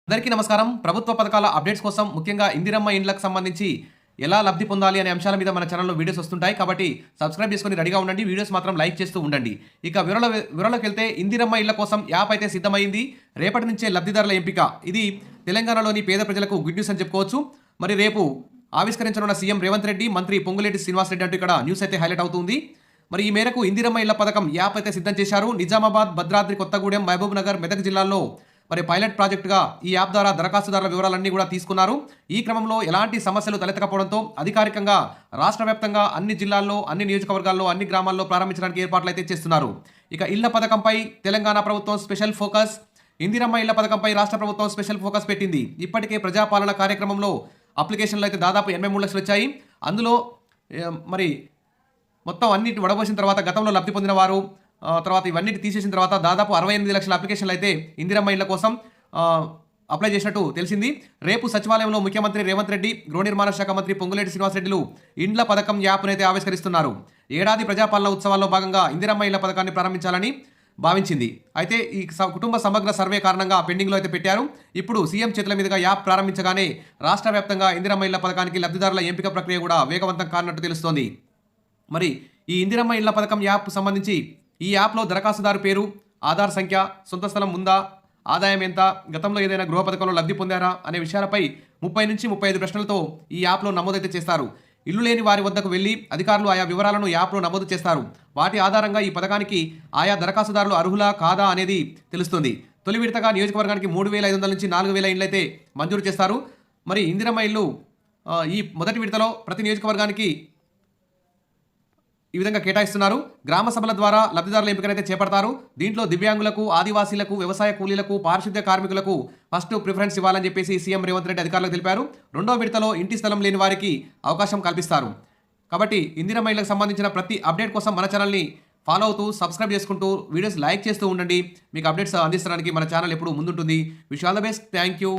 అందరికీ నమస్కారం. ప్రభుత్వ పథకాల అప్డేట్స్ కోసం ముఖ్యంగా ఇందిరమ్మ ఇండ్లకు సంబంధించి ఎలా లబ్ధి పొందాలి అనే అంశాల మీద మన ఛానల్లో వీడియోస్ వస్తుంటాయి. కాబట్టి సబ్స్క్రైబ్ చేసుకొని రెడీగా ఉండండి. వీడియోస్ మాత్రం లైక్ చేస్తూ ఉండండి. ఇక వివరాలకు వెళ్తే ఇందిరమ్మ ఇళ్ల కోసం యాప్ అయితే సిద్ధమైంది. రేపటి నుంచే లబ్ధిదారుల ఎంపిక. ఇది తెలంగాణలోని పేద ప్రజలకు గుడ్ న్యూస్ అని చెప్పుకోవచ్చు. మరి రేపు ఆవిష్కరించనున్న సీఎం రేవంత్ రెడ్డి, మంత్రి పొంగులేటి శ్రీనివాసరెడ్డి అంటూ ఇక్కడ న్యూస్ అయితే హైలైట్ అవుతుంది. మరి ఈ మేరకు ఇందిరమ్మ ఇళ్ల పథకం యాప్ అయితే సిద్ధం చేశారు. నిజామాబాద్, భద్రాద్రి కొత్తగూడెం, మహబూబ్ నగర్, మెదక్ జిల్లాల్లో మరి పైలట్ ప్రాజెక్టుగా ఈ యాప్ ద్వారా దరఖాస్తుదారుల వివరాలన్నీ కూడా తీసుకున్నారు. ఈ క్రమంలో ఎలాంటి సమస్యలు తలెత్తకపోవడంతో అధికారికంగా రాష్ట్ర వ్యాప్తంగా అన్ని జిల్లాల్లో, అన్ని నియోజకవర్గాల్లో, అన్ని గ్రామాల్లో ప్రారంభించడానికి ఏర్పాట్లు అయితే చేస్తున్నారు. ఇక ఇళ్ల పథకంపై తెలంగాణ ప్రభుత్వం స్పెషల్ ఫోకస్, ఇందిరమ్మ ఇళ్ల పథకంపై రాష్ట్ర ప్రభుత్వం స్పెషల్ ఫోకస్ పెట్టింది. ఇప్పటికే ప్రజాపాలన కార్యక్రమంలో అప్లికేషన్లు అయితే దాదాపు 83 లక్షలు వచ్చాయి. అందులో మరి మొత్తం అన్నిటి వడబోసిన తర్వాత గతంలో లబ్ధి పొందిన వారు తర్వాత ఇవన్నిటి తీసేసిన తర్వాత దాదాపు 68 లక్షల అప్లికేషన్లు అయితే ఇందిరమ్మ ఇళ్ల కోసం అప్లై చేసినట్టు తెలిసింది. రేపు సచివాలయంలో ముఖ్యమంత్రి రేవంత్ రెడ్డి, గృహ నిర్మాణ శాఖ మంత్రి పొంగులేటి శ్రీనివాసరెడ్డిలు ఇండ్ల పథకం యాప్ను అయితే ఆవిష్కరిస్తున్నారు. ఏడాది ప్రజాపాలన ఉత్సవాల్లో భాగంగా ఇందిరమ్మ ఇళ్ల పథకాన్ని ప్రారంభించాలని భావించింది. అయితే ఈ కుటుంబ సమగ్ర సర్వే కారణంగా పెండింగ్లో అయితే పెట్టారు. ఇప్పుడు సీఎం చేతుల మీదుగా యాప్ ప్రారంభించగానే రాష్ట్ర వ్యాప్తంగా ఇందిరమ్మ ఇళ్ల పథకానికి లబ్ధిదారుల ఎంపిక ప్రక్రియ కూడా వేగవంతం కానున్నట్టు తెలుస్తోంది. మరి ఈ ఇందిరమ్మ ఇళ్ల పథకం యాప్ సంబంధించి ఈ యాప్లో దరఖాస్తుదారు పేరు, ఆధార్ సంఖ్య, సొంత స్థలం ఉందా, ఆదాయం ఎంత, గతంలో ఏదైనా గృహ పథకంలో లబ్ధి పొందారా అనే విషయాలపై 30 నుంచి 35 ప్రశ్నలతో ఈ యాప్లో నమోదైతే చేస్తారు. ఇల్లు లేని వారి వద్దకు వెళ్లి అధికారులు ఆయా వివరాలను యాప్లో నమోదు చేస్తారు. వాటి ఆధారంగా ఈ పథకానికి ఆయా దరఖాస్తుదారులు అర్హులా కాదా అనేది తెలుస్తుంది. తొలి విడతగా నియోజకవర్గానికి 3,500 నుంచి 4,000 ఇండ్లయితే మంజూరు చేస్తారు. మరి ఇందిరమ్మ ఇల్లు ఈ మొదటి విడతలో ప్రతి నియోజకవర్గానికి ఈ విధంగా కేటాయిస్తున్నారు. గ్రామ సభల ద్వారా లబ్ధిదారుల ఎంపికనైతే చేపడతారు. దీంట్లో దివ్యాంగులకు, ఆదివాసీలకు, వ్యవసాయ కూలీలకు, పారిశుద్ధ్య కార్మికులకు ఫస్ట్ ప్రిఫరెన్స్ ఇవ్వాలని చెప్పేసి సీఎం రేవంత్ రెడ్డి అధికారులకు తెలిపారు. రెండో విడతలో ఇంటి స్థలం లేని వారికి అవకాశం కల్పిస్తారు. కాబట్టి ఇందిరమ్మ ఇళ్లకు సంబంధించిన ప్రతి అప్డేట్ కోసం మన ఛానల్ని ఫాలో అవుతూ సబ్స్క్రైబ్ చేసుకుంటూ వీడియోస్ లైక్ చేస్తూ ఉండండి. మీకు అప్డేట్స్ అందించడానికి మన ఛానల్ ఎప్పుడు ముందుంటుంది. Wish all the best. Thank you.